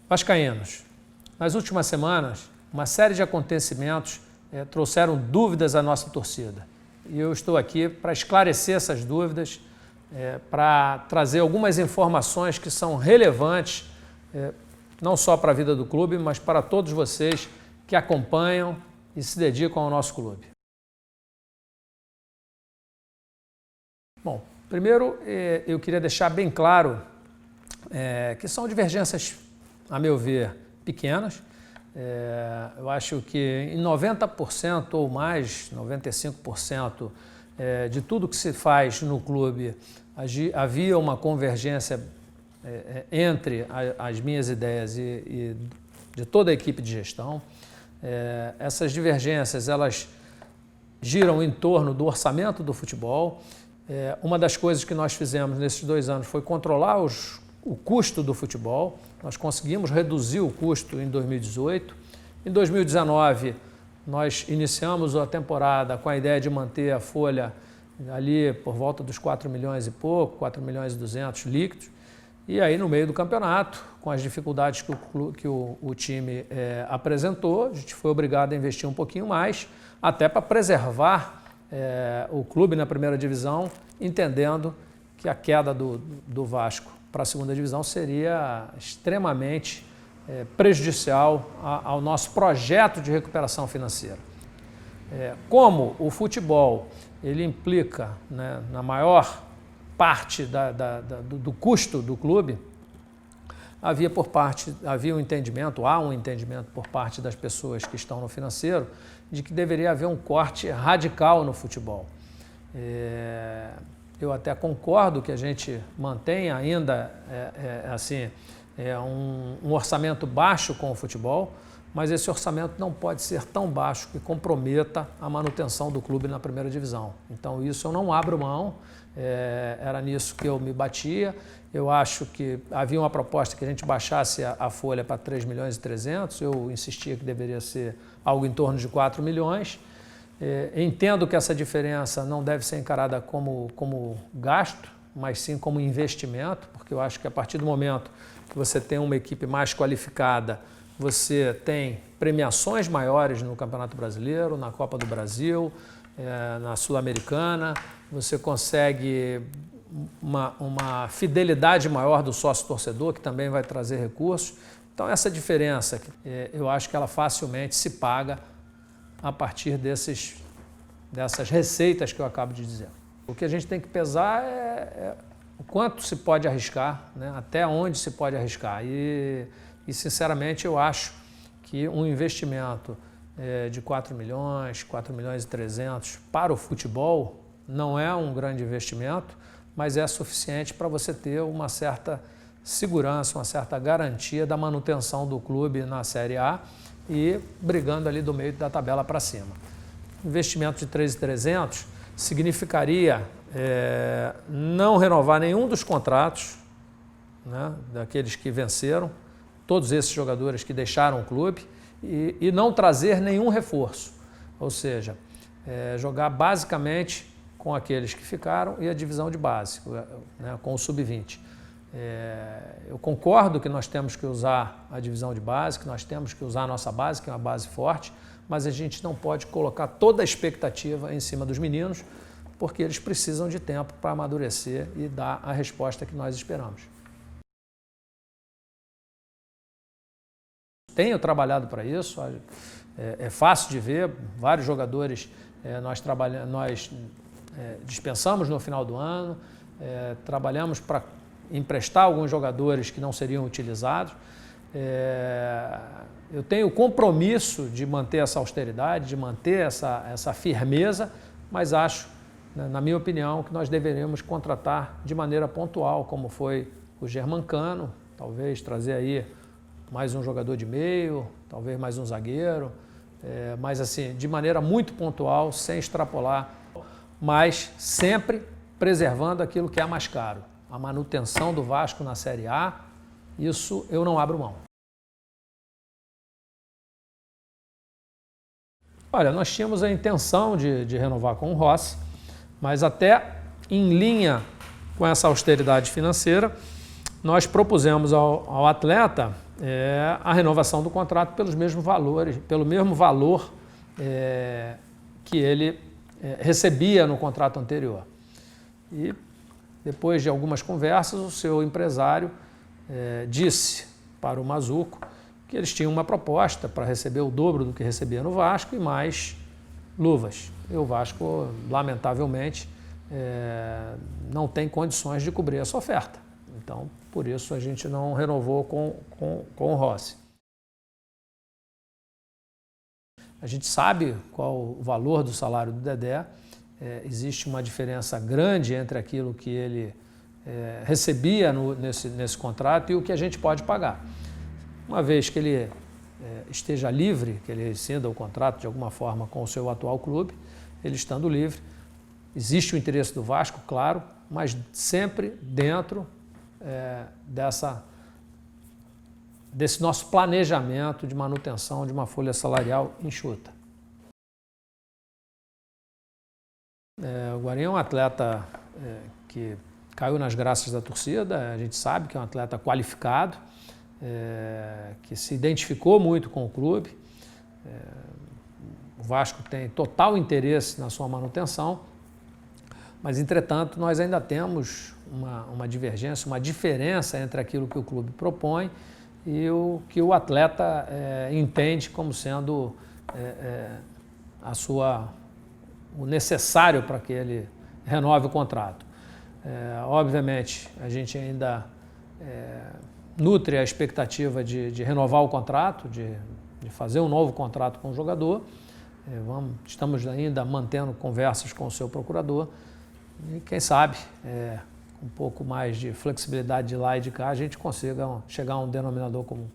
Vascaínos, nas últimas semanas, uma série de acontecimentos trouxeram dúvidas à nossa torcida. E eu estou aqui para esclarecer essas dúvidas, para trazer algumas informações que são relevantes, não só para a vida do clube, mas para todos vocês que acompanham e se dedicam ao nosso clube. Bom, primeiro eu queria deixar bem claro que são divergências, a meu ver, pequenas. Eu acho que em 90% ou mais, 95% de tudo que se faz no clube, havia uma convergência entre as minhas ideias e de toda a equipe de gestão. Essas divergências, elas giram em torno do orçamento do futebol. Uma das coisas que nós fizemos nesses 2 anos foi controlar o custo do futebol. Nós conseguimos reduzir o custo em 2018. Em 2019, nós iniciamos a temporada com a ideia de manter a folha ali por volta dos 4 milhões e pouco, 4 milhões e 200 líquidos. E aí, no meio do campeonato, com as dificuldades que o time apresentou, a gente foi obrigado a investir um pouquinho mais, até para preservar o clube na primeira divisão, entendendo que a queda do Vasco para a segunda divisão seria extremamente prejudicial ao nosso projeto de recuperação financeira. Como o futebol ele implica, né, na maior parte do custo do clube, havia um entendimento, há um entendimento por parte das pessoas que estão no financeiro de que deveria haver um corte radical no futebol. Eu até concordo que a gente mantenha ainda um orçamento baixo com o futebol, mas esse orçamento não pode ser tão baixo que comprometa a manutenção do clube na primeira divisão. Então isso eu não abro mão, era nisso que eu me batia. Eu acho que havia uma proposta que a gente baixasse a folha para 3 milhões e 300, eu insistia que deveria ser algo em torno de 4 milhões. Entendo que essa diferença não deve ser encarada como gasto, mas sim como investimento, porque eu acho que a partir do momento que você tem uma equipe mais qualificada, você tem premiações maiores no Campeonato Brasileiro, na Copa do Brasil, na Sul-Americana, você consegue uma fidelidade maior do sócio-torcedor, que também vai trazer recursos. Então essa diferença, eu acho que ela facilmente se paga a partir dessas receitas que eu acabo de dizer. O que a gente tem que pesar é o quanto se pode arriscar, né? Até onde se pode arriscar. E sinceramente, eu acho que um investimento de 4 milhões e 300 para o futebol não é um grande investimento, mas é suficiente para você ter uma certa segurança, uma certa garantia da manutenção do clube na Série A e brigando ali do meio da tabela para cima. Investimento de 3.300 significaria não renovar nenhum dos contratos, né, daqueles que venceram, todos esses jogadores que deixaram o clube, e não trazer nenhum reforço, ou seja, jogar basicamente com aqueles que ficaram e a divisão de base, né, com o sub-20. Eu concordo que nós temos que usar a divisão de base, que nós temos que usar a nossa base, que é uma base forte, mas a gente não pode colocar toda a expectativa em cima dos meninos, porque eles precisam de tempo para amadurecer e dar a resposta que nós esperamos. Tenho trabalhado para isso, é fácil de ver, vários jogadores nós dispensamos no final do ano, trabalhamos para emprestar alguns jogadores que não seriam utilizados. Eu tenho o compromisso de manter essa austeridade, de manter essa firmeza, mas acho, na minha opinião, que nós deveríamos contratar de maneira pontual, como foi o Germancano, talvez trazer aí mais um jogador de meio, talvez mais um zagueiro, mas assim, de maneira muito pontual, sem extrapolar, mas sempre preservando aquilo que é mais caro. A manutenção do Vasco na Série A, isso eu não abro mão. Olha, nós tínhamos a intenção de renovar com o Rossi, mas até em linha com essa austeridade financeira, nós propusemos ao atleta a renovação do contrato pelos mesmos valores, pelo mesmo valor que ele recebia no contrato anterior. E depois de algumas conversas, o seu empresário disse para o Mazzuco que eles tinham uma proposta para receber o dobro do que recebia no Vasco e mais luvas. E o Vasco, lamentavelmente, não tem condições de cobrir essa oferta. Então, por isso a gente não renovou com o Rossi. A gente sabe qual o valor do salário do Dedé. Existe uma diferença grande entre aquilo que ele recebia nesse contrato e o que a gente pode pagar. Uma vez que ele esteja livre, que ele rescinda o contrato de alguma forma com o seu atual clube, ele estando livre, existe o interesse do Vasco, claro, mas sempre dentro desse nosso planejamento de manutenção de uma folha salarial enxuta. O Guarim é um atleta que caiu nas graças da torcida, a gente sabe que é um atleta qualificado, que se identificou muito com o clube. O Vasco tem total interesse na sua manutenção, mas, entretanto, nós ainda temos uma divergência, uma diferença entre aquilo que o clube propõe e o que o atleta entende como sendo o necessário para que ele renove o contrato. Obviamente, a gente ainda nutre a expectativa de renovar o contrato, de fazer um novo contrato com o jogador. Estamos ainda mantendo conversas com o seu procurador e, quem sabe, um pouco mais de flexibilidade de lá e de cá, a gente consiga chegar a um denominador comum.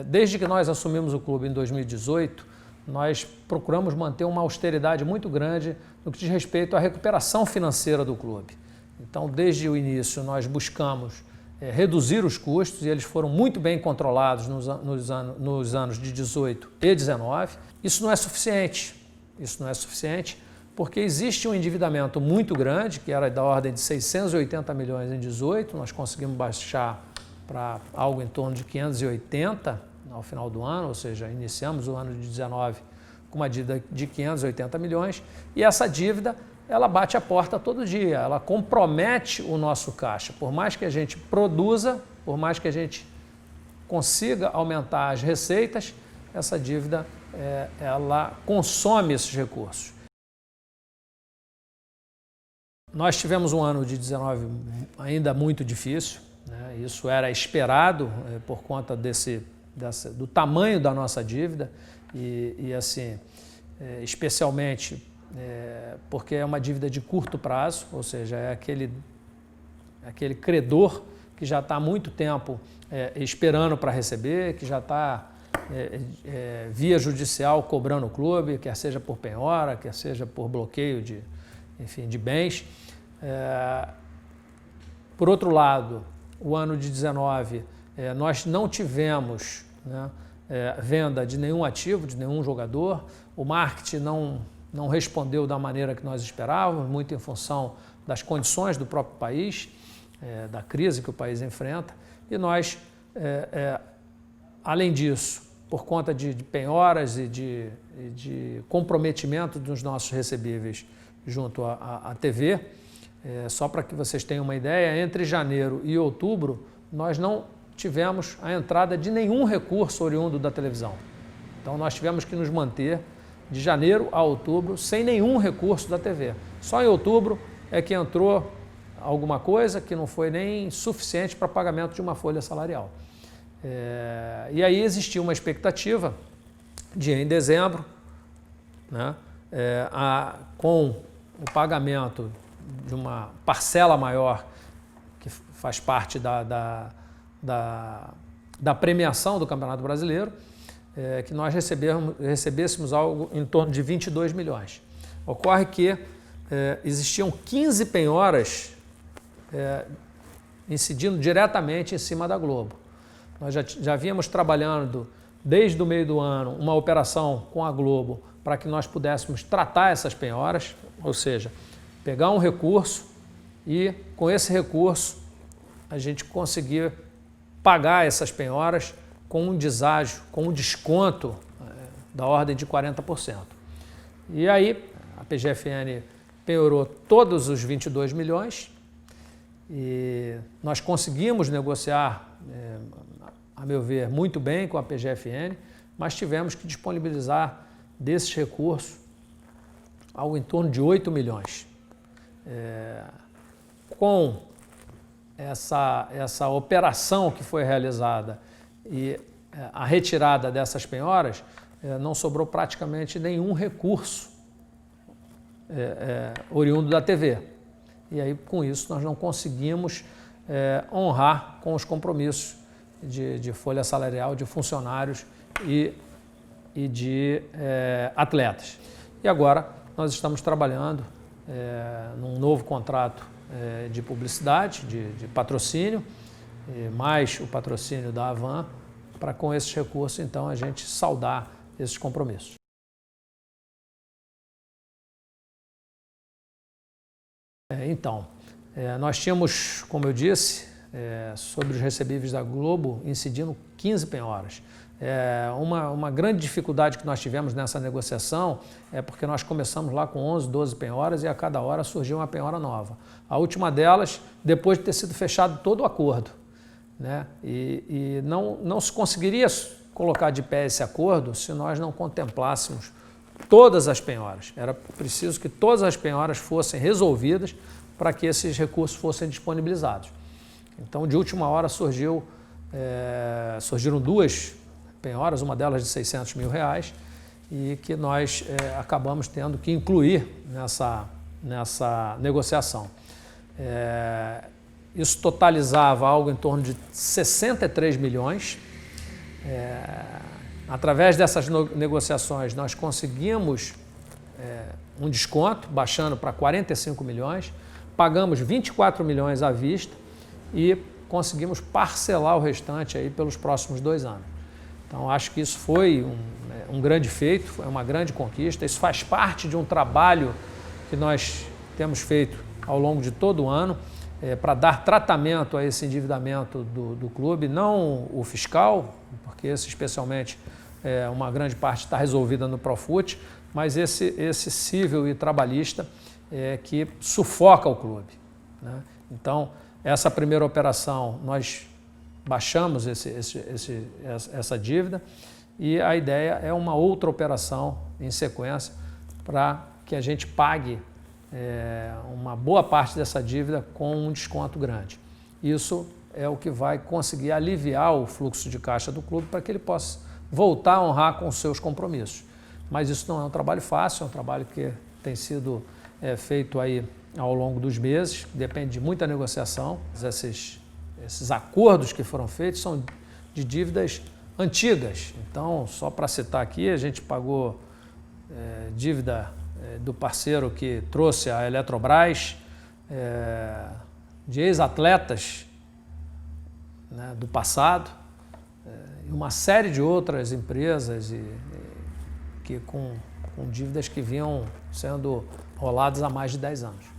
Desde que nós assumimos o clube em 2018, nós procuramos manter uma austeridade muito grande no que diz respeito à recuperação financeira do clube. Então, desde o início, nós buscamos reduzir os custos e eles foram muito bem controlados nos anos de 18 e 19. Isso não é suficiente. Isso não é suficiente porque existe um endividamento muito grande, que era da ordem de 680 milhões em 18, nós conseguimos baixar para algo em torno de 580 ao final do ano, ou seja, iniciamos o ano de 19 com uma dívida de 580 milhões e essa dívida ela bate a porta todo dia, ela compromete o nosso caixa. Por mais que a gente produza, por mais que a gente consiga aumentar as receitas, essa dívida ela consome esses recursos. Nós tivemos um ano de 19 ainda muito difícil, né? Isso era esperado por conta do tamanho da nossa dívida e assim, especialmente porque é uma dívida de curto prazo, ou seja, é aquele credor que já está há muito tempo esperando para receber, que já está via judicial cobrando o clube, quer seja por penhora, quer seja por bloqueio de bens. Por outro lado, o ano de 19, nós não tivemos venda de nenhum ativo, de nenhum jogador, o marketing não respondeu da maneira que nós esperávamos, muito em função das condições do próprio país, da crise que o país enfrenta, e nós, além disso, por conta de penhoras e de comprometimento dos nossos recebíveis junto à TV, só para que vocês tenham uma ideia, entre janeiro e outubro, nós não tivemos a entrada de nenhum recurso oriundo da televisão. Então, nós tivemos que nos manter de janeiro a outubro sem nenhum recurso da TV. Só em outubro é que entrou alguma coisa que não foi nem suficiente para pagamento de uma folha salarial. E aí existia uma expectativa de, em dezembro, né, com o pagamento de uma parcela maior que faz parte da premiação do Campeonato Brasileiro, que nós recebêssemos algo em torno de 22 milhões. Ocorre que existiam 15 penhoras incidindo diretamente em cima da Globo. Nós já vínhamos trabalhando desde o meio do ano uma operação com a Globo para que nós pudéssemos tratar essas penhoras, ou seja, pegar um recurso e com esse recurso a gente conseguiu pagar essas penhoras com um deságio, com um desconto da ordem de 40%. E aí a PGFN penhorou todos os 22 milhões e nós conseguimos negociar, a meu ver, muito bem com a PGFN, mas tivemos que disponibilizar desses recursos algo em torno de 8 milhões. Com essa operação que foi realizada e a retirada dessas penhoras, não sobrou praticamente nenhum recurso oriundo da TV. E aí, com isso, nós não conseguimos honrar com os compromissos de folha salarial de funcionários e de atletas. E agora nós estamos trabalhando num novo contrato de publicidade, de patrocínio, mais o patrocínio da Avan, para com esses recursos, então, a gente saldar esses compromissos. Então, nós tínhamos, como eu disse, sobre os recebíveis da Globo, incidindo 15 penhoras. Uma grande dificuldade que nós tivemos nessa negociação é porque nós começamos lá com 11, 12 penhoras e a cada hora surgiu uma penhora nova. A última delas, depois de ter sido fechado todo o acordo, né? E não se conseguiria colocar de pé esse acordo se nós não contemplássemos todas as penhoras. Era preciso que todas as penhoras fossem resolvidas para que esses recursos fossem disponibilizados. Então, de última hora surgiram duas penhoras, uma delas de R$600 mil, e que nós acabamos tendo que incluir nessa negociação. Isso totalizava algo em torno de 63 milhões. Através dessas negociações, nós conseguimos um desconto, baixando para 45 milhões, pagamos 24 milhões à vista e conseguimos parcelar o restante aí pelos próximos 2 anos. Então, acho que isso foi um grande feito, foi uma grande conquista. Isso faz parte de um trabalho que nós temos feito ao longo de todo o ano para dar tratamento a esse endividamento do clube, não o fiscal, porque esse especialmente uma grande parte está resolvida no Profut, mas esse civil e trabalhista que sufoca o clube, né? Então, essa primeira operação, nós baixamos essa dívida e a ideia é uma outra operação em sequência para que a gente pague uma boa parte dessa dívida com um desconto grande. Isso é o que vai conseguir aliviar o fluxo de caixa do clube para que ele possa voltar a honrar com os seus compromissos. Mas isso não é um trabalho fácil, é um trabalho que tem sido feito aí ao longo dos meses, depende de muita negociação. Esses acordos que foram feitos são de dívidas antigas. Então, só para citar aqui, a gente pagou dívida do parceiro que trouxe a Eletrobras, de ex-atletas, né, do passado, e uma série de outras empresas que com dívidas que vinham sendo roladas há mais de 10 anos.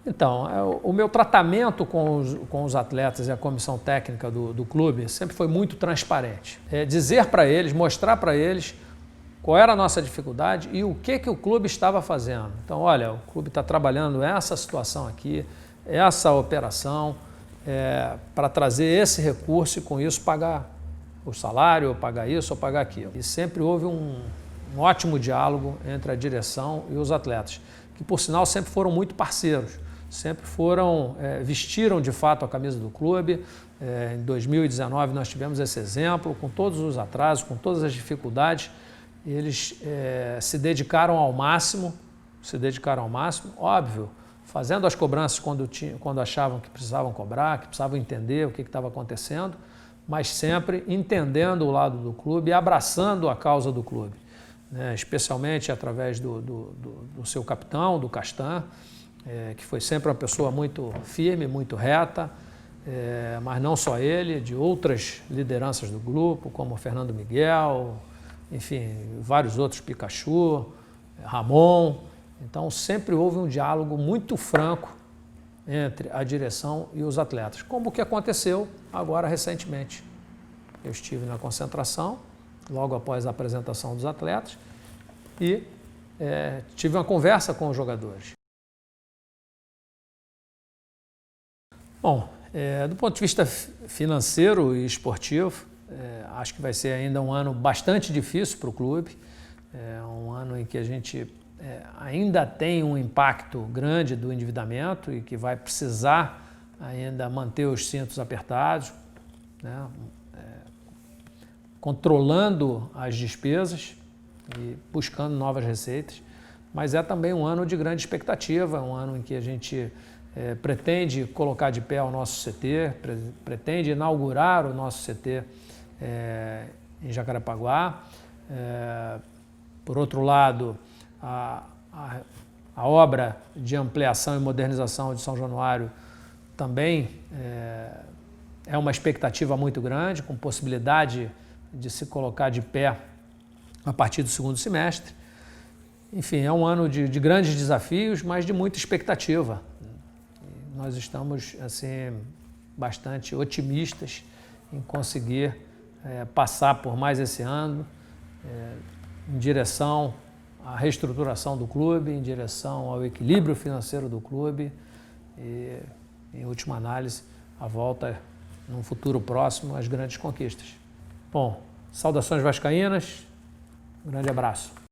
Então, o meu tratamento com os atletas e a comissão técnica do clube sempre foi muito transparente. Dizer para eles, mostrar para eles qual era a nossa dificuldade e o que o clube estava fazendo. Então, olha, o clube está trabalhando essa situação aqui, essa operação, para trazer esse recurso e com isso pagar o salário, ou pagar isso, ou pagar aquilo. E sempre houve um ótimo diálogo entre a direção e os atletas, que por sinal sempre foram muito parceiros. Sempre vestiram de fato a camisa do clube. Em 2019 nós tivemos esse exemplo, com todos os atrasos, com todas as dificuldades, eles se dedicaram ao máximo, óbvio, fazendo as cobranças quando achavam que precisavam cobrar, que precisavam entender o que estava acontecendo, mas sempre entendendo o lado do clube e abraçando a causa do clube, né? Especialmente através do seu capitão, do Castan, que foi sempre uma pessoa muito firme, muito reta, mas não só ele, de outras lideranças do grupo, como Fernando Miguel, enfim, vários outros, Pikachu, Ramon, Então sempre houve um diálogo muito franco entre a direção e os atletas, como o que aconteceu agora recentemente. Eu estive na concentração, logo após a apresentação dos atletas, e tive uma conversa com os jogadores. Bom, do ponto de vista financeiro e esportivo, acho que vai ser ainda um ano bastante difícil para o clube, um ano em que a gente ainda tem um impacto grande do endividamento e que vai precisar ainda manter os cintos apertados, né? Controlando as despesas e buscando novas receitas, mas é também um ano de grande expectativa, um ano em que a gente pretende colocar de pé o nosso CT, pretende inaugurar o nosso CT em Jacarepaguá. Por outro lado, a obra de ampliação e modernização de São Januário também é uma expectativa muito grande, com possibilidade de se colocar de pé a partir do segundo semestre. Enfim, é um ano de grandes desafios, mas de muita expectativa. Nós estamos assim, bastante otimistas em conseguir passar por mais esse ano em direção à reestruturação do clube, em direção ao equilíbrio financeiro do clube e, em última análise, a volta, num futuro próximo, às grandes conquistas. Bom, saudações vascaínas, um grande abraço.